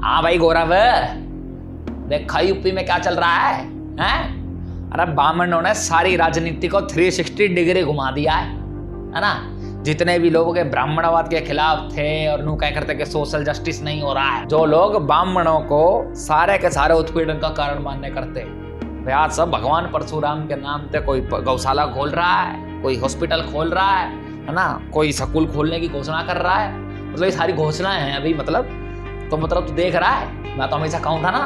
हाँ भाई गौरव, देखा यूपी में क्या चल रहा है? अरे ब्राह्मणों ने सारी राजनीति को 360 डिग्री घुमा दिया है ना। जितने भी लोगों के ब्राह्मणवाद के खिलाफ थे और नू कह करते कि सोशल जस्टिस नहीं हो रहा है, जो लोग ब्राह्मणों को सारे के सारे उत्पीड़न का कारण मानने करते, आज सब भगवान परशुराम के नाम पे कोई गौशाला खोल रहा है, कोई हॉस्पिटल खोल रहा है ना, कोई स्कूल खोलने की घोषणा कर रहा है। मतलब ये सारी घोषणाएं हैं अभी। मतलब तू देख रहा है, मैं तो हमेशा कहूँ था ना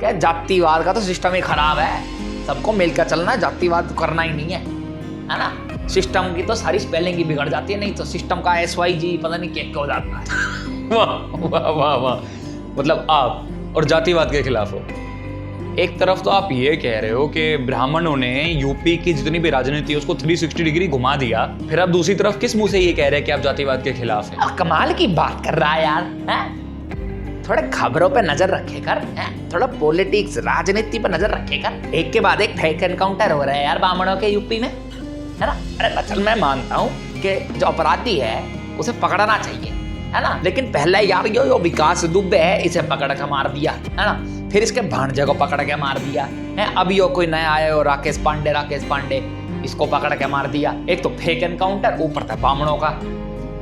कि जातिवाद का तो सिस्टम ही खराब है, सबको मिलकर चलना, जातिवाद तो करना ही नहीं है ना। सिस्टम की तो सारी स्पेलिंग ही बिगड़ जाती है, नहीं तो सिस्टम का SYG पता नहीं क्या हो जाता है। वाह वाह वाह वाह, मतलब आप और जातिवाद के खिलाफ हो। एक तरफ तो आप ये कह रहे हो कि ब्राह्मणों ने यूपी की जितनी भी राजनीति है उसको 360 डिग्री घुमा दिया, फिर आप दूसरी तरफ किस मुंह से ये कह रहे हैं कि आप जातिवाद के खिलाफ हैं? कमाल की बात कर रहा है यार, है? थोड़े खबरों पे नजर रखे कर, थोड़ा पॉलिटिक्स राजनीति पे नजर रखे कर। एक के बाद एक फेक एनकाउंटर हो रहे हैं यार ब्राह्मणों के यूपी में, है ना। अरे चल मैं मानता हूँ कि जो अपराधी है उसे पकड़ना चाहिए, है ना, लेकिन पहले यार यो विकास दुबे है, इसे पकड़ के मार दिया, है ना, फिर इसके भांजे को पकड़ के मार दिया है। अब यो कोई नया आया हो राकेश पांडे, इसको पकड़ के मार दिया। एक तो फेक एनकाउंटर, ऊपर था ब्राह्मणों का,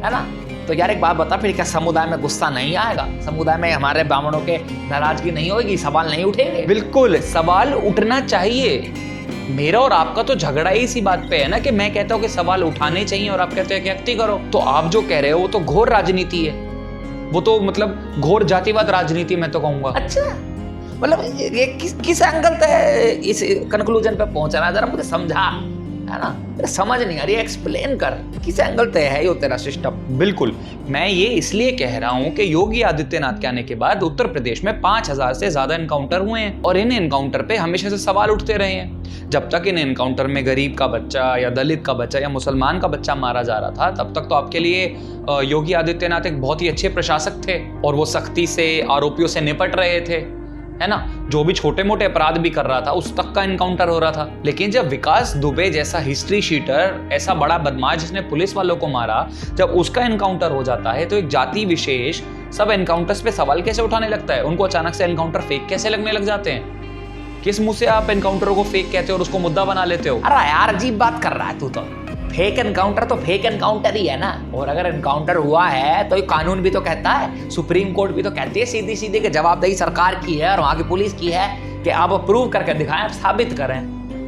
है ना। तो यार एक बात बता, फिर क्या समुदाय में गुस्सा नहीं आएगा? समुदाय में हमारे ब्राह्मणों के नाराजगी नहीं होगी? सवाल नहीं उठेंगे? बिल्कुल सवाल उठना चाहिए। मेरा और आपका तो झगड़ा ही इसी बात पे है ना कि मैं कहता हूँ कि सवाल उठाने चाहिए और आप कहते हैं कि अक्ति करो। तो आप जो कह रहे हो वो तो घोर राजनीति है, वो तो मतलब घोर जातिवाद राजनीति मैं तो कहूंगा। अच्छा, मतलब ये किस एंगल से इस कंक्लूजन पे पहुंच रहा है, जरा मुझे समझा, है ना। समझ नहीं आ रही, एक्सप्लेन कर किस एंगल से है ये तेरा सिस्टम। बिल्कुल, मैं ये इसलिए कह रहा हूँ कि योगी आदित्यनाथ के आने के बाद उत्तर प्रदेश में 5000 से ज्यादा एनकाउंटर हुए हैं और इन एनकाउंटर पे हमेशा से सवाल उठते रहे हैं। जब तक इन एनकाउंटर में गरीब का बच्चा या दलित का बच्चा या मुसलमान का बच्चा मारा जा रहा था, तब तक तो आपके लिए योगी आदित्यनाथ एक बहुत ही अच्छे प्रशासक थे और वो सख्ती से आरोपियों से निपट रहे थे, है ना। जो भी छोटे मोटे अपराध भी कर रहा था उस तक का एनकाउंटर हो रहा था। लेकिन जब विकास दुबे जैसा हिस्ट्री शीटर, ऐसा बड़ा बदमाश जिसने पुलिस वालों को मारा, जब उसका एनकाउंटर हो जाता है तो एक जाति विशेष सब एनकाउंटर्स पे सवाल कैसे उठाने लगता है? उनको अचानक से एनकाउंटर फेक कैसे लगने लग जाते हैं? किस मुंह से आप एनकाउंटरों को फेक कहते हो और उसको मुद्दा बना लेते हो? अरे यार अजीब बात कर रहा है तू तो। फेक एनकाउंटर तो फेक एनकाउंटर ही है ना, और अगर एनकाउंटर हुआ है तो ये कानून भी तो कहता है, सुप्रीम कोर्ट भी तो कहती है सीधी सीधी कि जवाबदेही सरकार की है और वहां की पुलिस की है कि आप प्रूव करके दिखाएं, आप साबित करें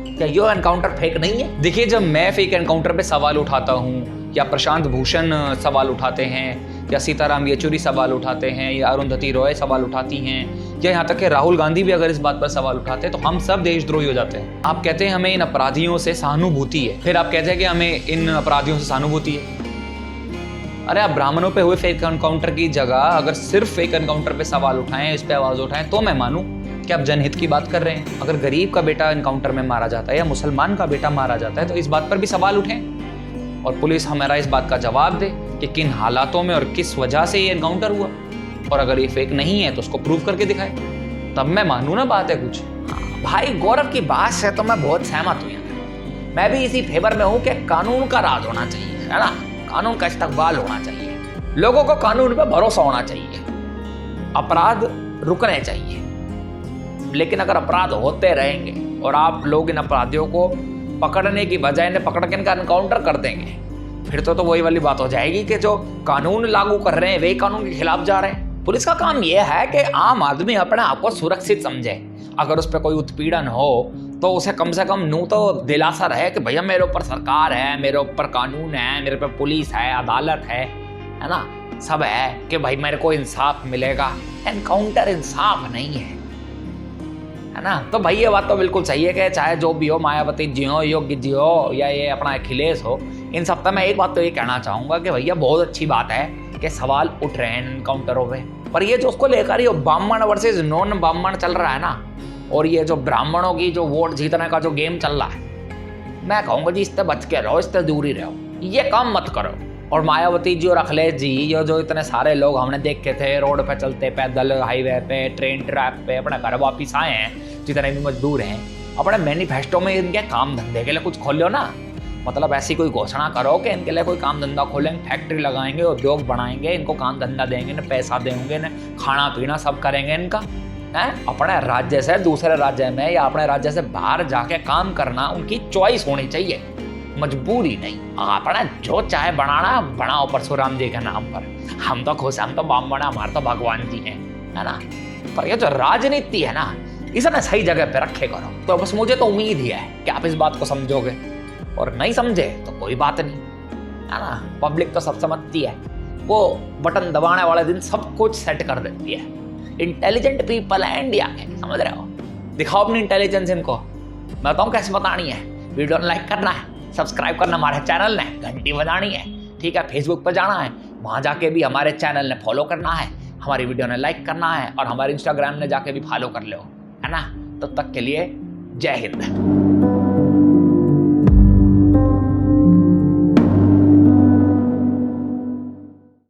कि ये एनकाउंटर फेक नहीं है। देखिए, जब मैं फेक एनकाउंटर पे सवाल उठाता हूँ या प्रशांत भूषण सवाल उठाते हैं या सीताराम येचुरी सवाल उठाते हैं या अरुंधति रॉय सवाल उठाती हैं या यहाँ तक कि राहुल गांधी भी अगर इस बात पर सवाल उठाते हैं तो हम सब देशद्रोही हो जाते हैं। आप कहते हैं हमें इन अपराधियों से सहानुभूति है, फिर आप कहते हैं कि हमें इन अपराधियों से सहानुभूति है। अरे आप ब्राह्मणों पे हुए फेक एनकाउंटर की जगह अगर सिर्फ फेक एनकाउंटर पे सवाल उठाएं, इस पे आवाज उठाएं, तो मैं मानूं कि आप जनहित की बात कर रहे हैं। अगर गरीब का बेटा एनकाउंटर में मारा जाता है या मुसलमान का बेटा मारा जाता है तो इस बात पर भी सवाल उठें और पुलिस हमारा इस बात का जवाब दे कि किन हालातों में और किस वजह से ये एनकाउंटर हुआ, और अगर ये फेक नहीं है तो उसको प्रूव करके दिखाए, तब मैं मानूं ना बात है कुछ। भाई गौरव की बात से तो मैं बहुत सहमत हूँ। मैं भी इसी फेवर में हूँ कि कानून का राज होना चाहिए, है ना, कानून का इस्तकबाल होना चाहिए, लोगों को कानून पे भरोसा होना चाहिए, अपराध रुकने चाहिए। लेकिन अगर अपराध होते रहेंगे और आप लोग इन अपराधियों को पकड़ने की बजाय इन्हें पकड़ के इनका एनकाउंटर कर देंगे, फिर तो वही वाली बात हो जाएगी कि जो कानून लागू कर रहे हैं वे कानून के खिलाफ जा रहे हैं। पुलिस का काम यह है कि आम आदमी अपने आप को सुरक्षित समझे। अगर उस पर कोई उत्पीड़न हो तो उसे कम से कम नू तो दिलासा रहे कि भैया मेरे ऊपर सरकार है, मेरे ऊपर कानून है, मेरे पे पुलिस है, अदालत है ना, सब है कि भाई मेरे को इंसाफ मिलेगा। एनकाउंटर इंसाफ नहीं है ना। तो भाई ये बात तो बिल्कुल सही है कि चाहे जो भी हो, मायावती जी हो, योगी जी हो या ये अपना अखिलेश हो, इन सब में एक बात तो ये कहना चाहूंगा कि भैया बहुत अच्छी बात है कि सवाल उठ रहे हैं एनकाउंटरों पे, पर ये जो उसको लेकर ये ब्राह्मण वर्सेस नॉन ब्राह्मण चल रहा है ना, और ये जो ब्राह्मणों की जो वोट जीतने का जो गेम चल रहा है, मैं कहूँगा जी इससे बच के रहो, इससे दूरी रहो, ये काम मत करो। और मायावती जी और अखिलेश जी ये जो इतने सारे लोग हमने देखे थे रोड पे चलते, पैदल, हाईवे पे, ट्रेन ट्रैक पे अपने घर वापिस आए हैं, जितने भी मजदूर हैं, अपने मैनिफेस्टो में इनके काम धंधे के लिए कुछ खोलो ना। मतलब ऐसी कोई घोषणा करो कि इनके लिए कोई काम धंधा खोलेंगे, फैक्ट्री लगाएंगे, उद्योग बढ़ाएंगे, इनको काम धंधा देंगे, इन्हें पैसा देंगे, इन्हें खाना पीना सब करेंगे इनका है। अपने राज्य से दूसरे राज्य में या अपने राज्य से बाहर जाके काम करना उनकी चॉइस होनी चाहिए, मजबूरी नहीं। अपने जो चाहे बनाना बनाओ परशुराम जी के नाम पर, हम तो खुश, हम तो ब्राह्मण, हमारे तो भगवान जी हैं, है ना। पर ये जो राजनीति है ना, इसे ना सही जगह पे रखे करो। तो बस मुझे तो उम्मीद ही है कि आप इस बात को समझोगे, और नहीं समझे तो कोई बात नहीं, है ना। पब्लिक तो सब समझती है, वो बटन दबाने वाले दिन सब कुछ सेट कर देती है। इंटेलिजेंट पीपल है इंडिया के, समझ रहे हो। दिखाओ अपनी इंटेलिजेंस इनको, मैं बताऊँ कैसे बतानी है। वीडियो लाइक करना है, सब्सक्राइब करना हमारे चैनल ने, घंटी बजानी है, ठीक है। फेसबुक पर जाना है, वहाँ जाके भी हमारे चैनल ने फॉलो करना है, हमारी वीडियो ने लाइक करना है, और हमारे इंस्टाग्राम ने जाके भी फॉलो कर लो, है ना। तब तक के लिए जय हिंद।